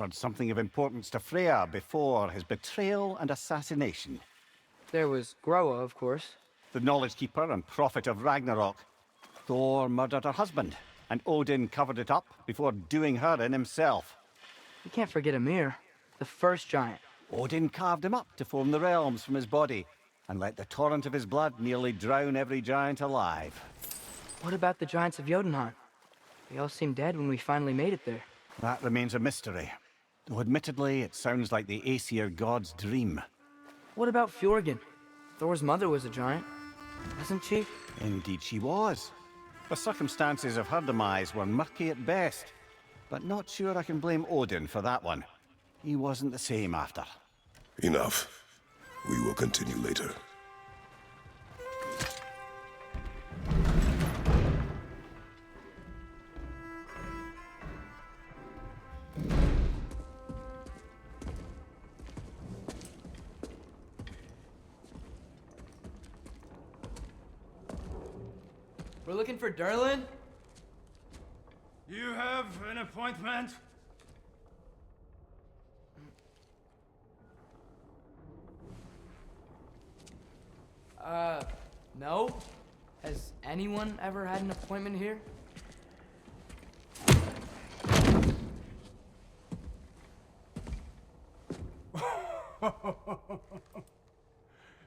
whispered something of importance to Freya before his betrayal and assassination. There was Groa, of course. The Knowledge Keeper and Prophet of Ragnarok. Thor murdered her husband, and Odin covered it up before doing her in himself. You can't forget Ymir, the first giant. Odin carved him up to form the realms from his body, and let the torrent of his blood nearly drown every giant alive. What about the giants of Jotunheim? They all seemed dead when we finally made it there. That remains a mystery, though admittedly it sounds like the Aesir god's dream. What about Fjorgyn? Thor's mother was a giant, wasn't she? Indeed she was. The circumstances of her demise were murky at best, but not sure I can blame Odin for that one. He wasn't the same after. Enough. We will continue later. We're looking for Durlin? You have an appointment? No. Has anyone ever had an appointment here?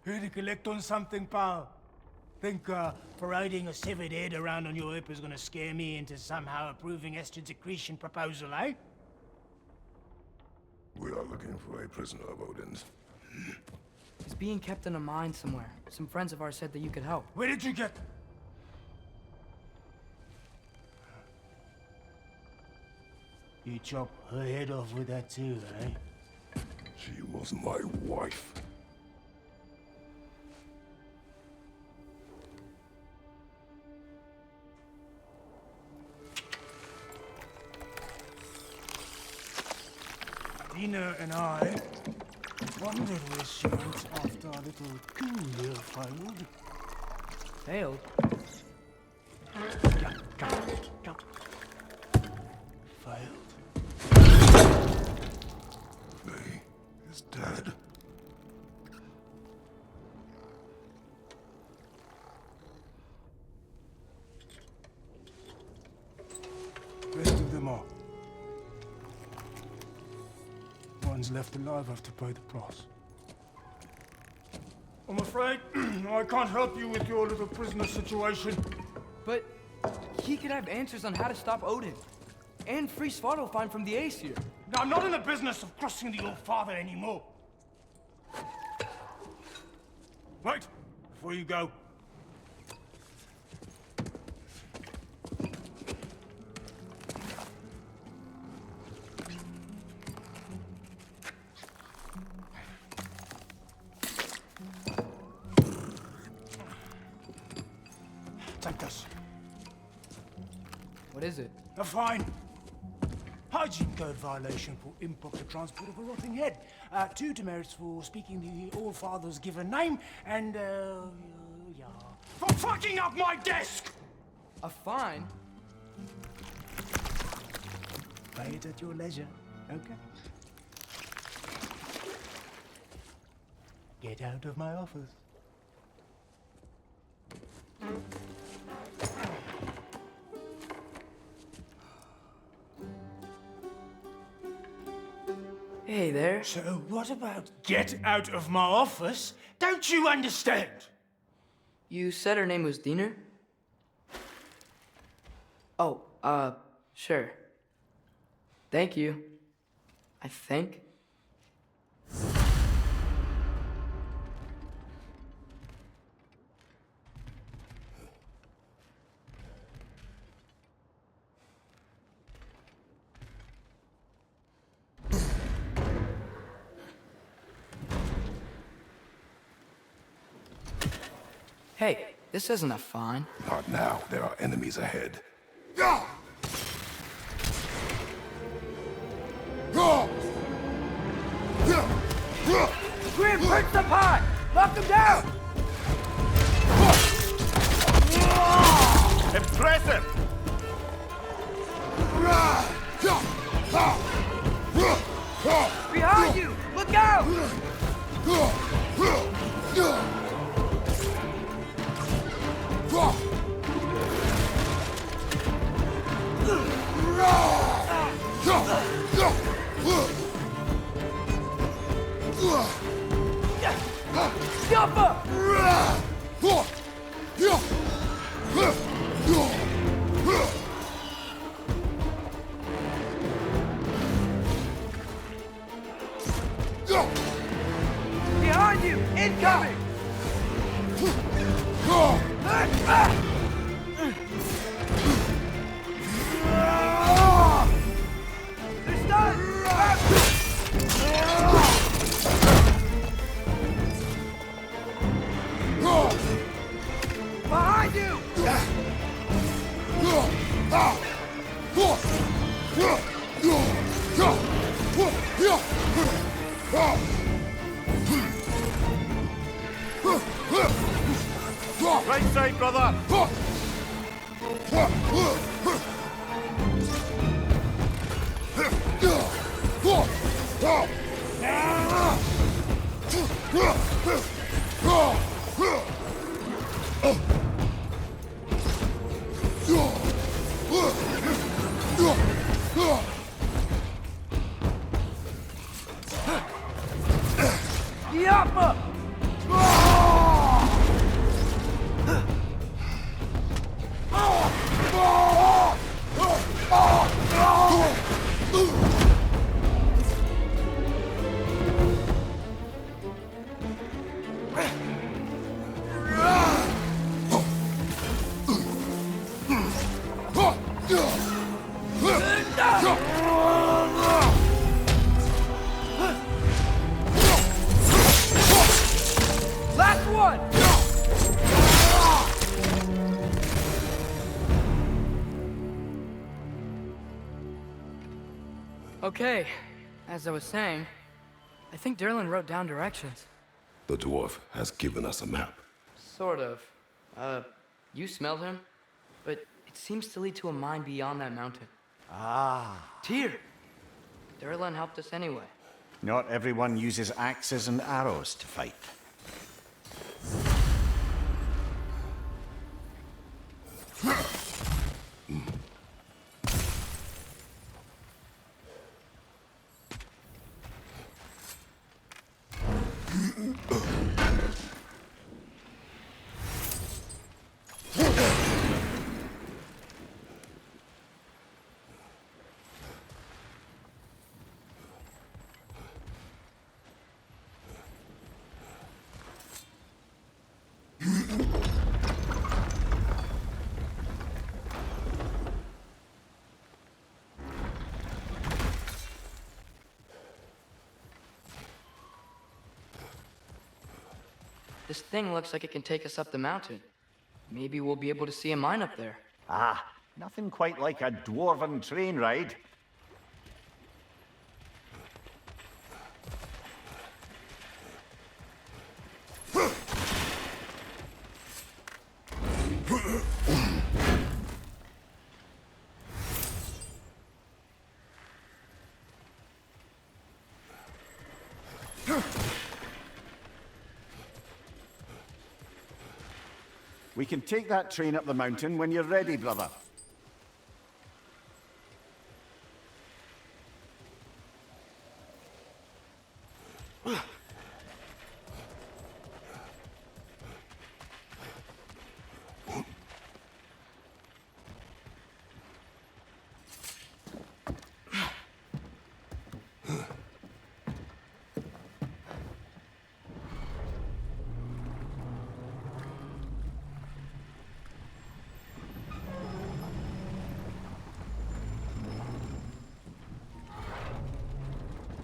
Here to collect on something, pal? Think parading a severed head around on your hip is gonna scare me into somehow approving estrogen secretion proposal, eh? We are looking for a prisoner of Odin's. He's being kept in a mine somewhere. Some friends of ours said that you could help. Where did you get? You chop her head off with that too, eh? She was my wife. Dina and I wondered where she went after our little coup here failed. Failed? Come. Failed. Faye is dead. Rest of them are. One's left alive have to pay the price. I'm afraid I can't help you with your little prisoner situation. But he could have answers on how to stop Odin. And free Svartalfheim from the Aesir. Now, I'm not in the business of crossing the old father anymore. Right, before you go. Take this. What is it? A fine. Hygiene code violation for improper transport of a rotting head. 2 demerits for speaking the All-Father's given name, and, yeah. For fucking up my desk! A fine? Pay it at your leisure, okay? Get out of my office. Hey there. So what about get out of my office? Don't you understand? You said her name was Diener? Oh, sure. Thank you. I think. Hey, this isn't a fine. Not now. There are enemies ahead. Grim, break the pot! Lock them down! Impressive! Behind you! Look out! Jumper! Behind you! Incoming! They're stunned! Behind you! Right side, brother! Yappa! Last one! Okay, as I was saying, I think Derlin wrote down directions. The dwarf has given us a map. Sort of. You smell him? But it seems to lead to a mine beyond that mountain. Ah. Tyr! Derlin helped us anyway. Not everyone uses axes and arrows to fight. This thing looks like it can take us up the mountain. Maybe we'll be able to see a mine up there. Ah, nothing quite like a dwarven train ride. We can take that train up the mountain when you're ready, brother.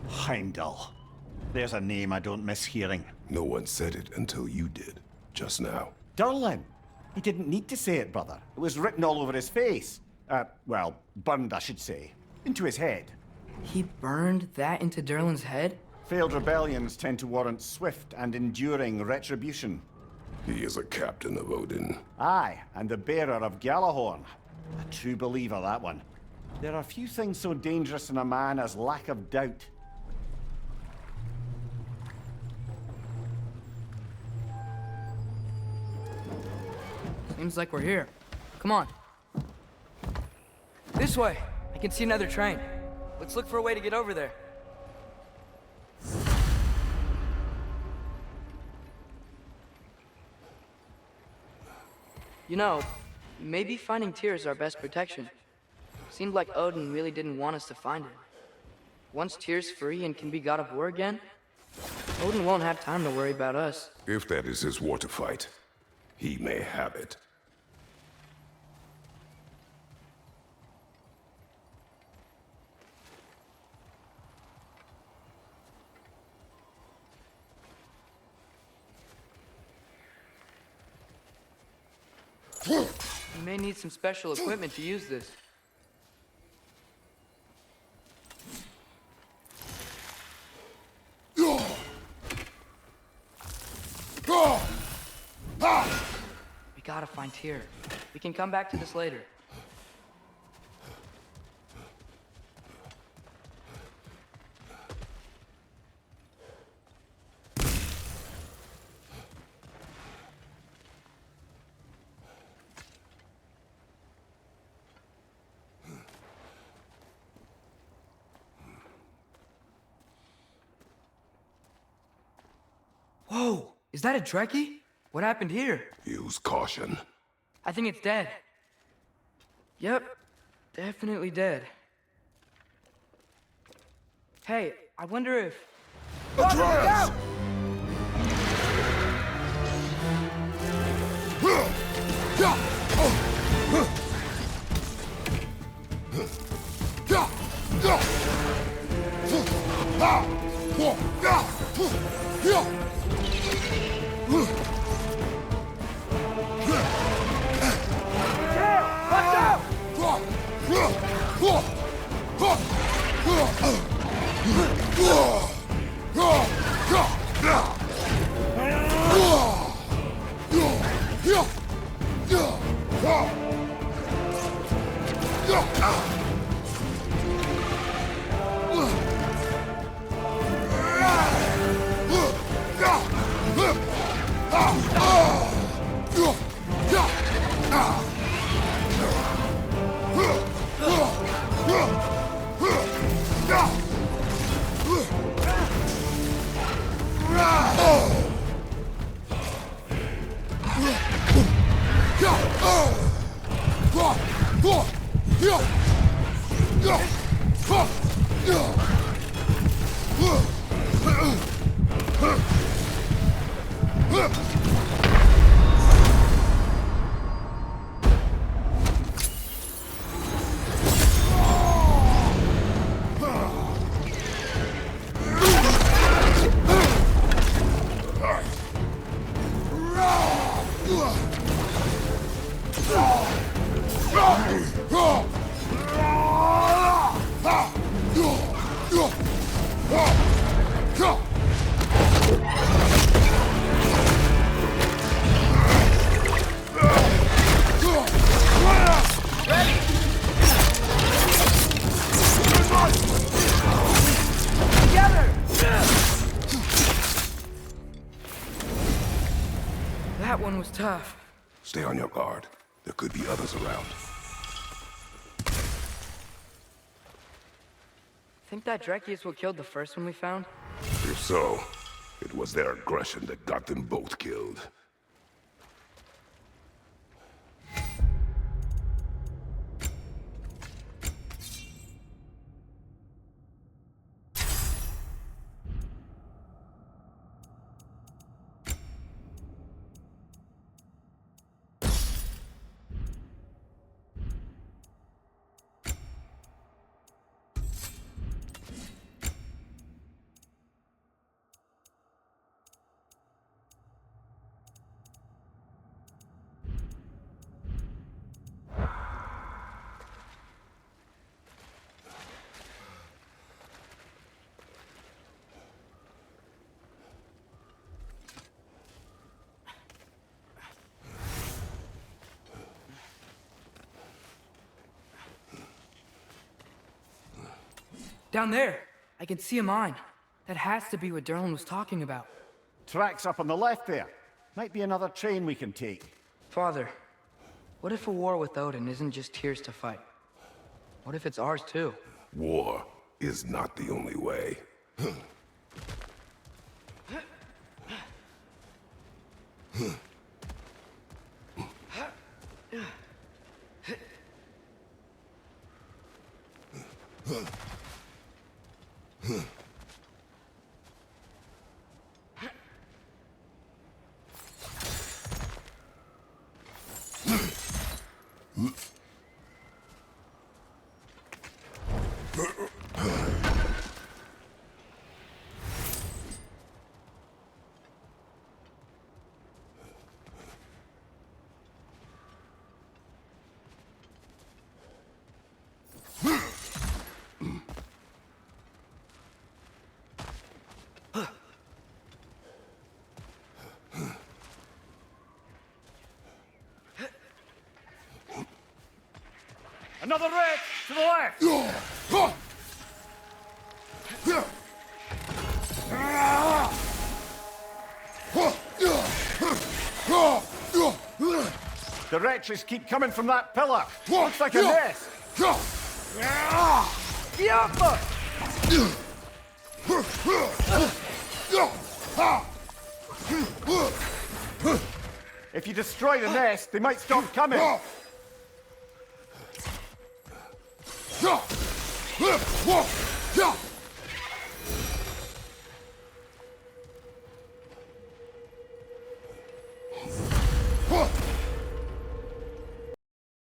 Heimdall. There's a name I don't miss hearing. No one said it until you did, just now. Durlin. He didn't need to say it, brother. It was written all over his face. Well, burned, I should say. Into his head. He burned that into Derlin's head? Failed rebellions tend to warrant swift and enduring retribution. He is a captain of Odin. Aye, and the bearer of Gjallarhorn. A true believer, that one. There are few things so dangerous in a man as lack of doubt. Seems like we're here. Come on. This way. I can see another train. Let's look for a way to get over there. You know, maybe finding Tyr is our best protection. Seemed like Odin really didn't want us to find it. Once Tyr's free and can be God of War again, Odin won't have time to worry about us. If that is his war to fight, he may have it. You may need some special equipment to use this. We gotta find Tyr. We can come back to this later. Whoa! Is that a Trekkie? What happened here? Use caution. I think it's dead. Yep, definitely dead. Hey, I wonder if... Atreus! That one was tough. Stay on your guard. There could be others around. Think that Trekkie is what killed the first one we found? If so, it was their aggression that got them both killed. Down there! I can see a mine. That has to be what Derlin was talking about. Tracks up on the left there. Might be another train we can take. Father, What if a war with Odin isn't just Tyr's to fight? What if it's ours too? War is not the only way. Another wreck to the left! The wretches keep coming from that pillar. Looks like a nest. If you destroy the nest, they might stop coming. Yeah!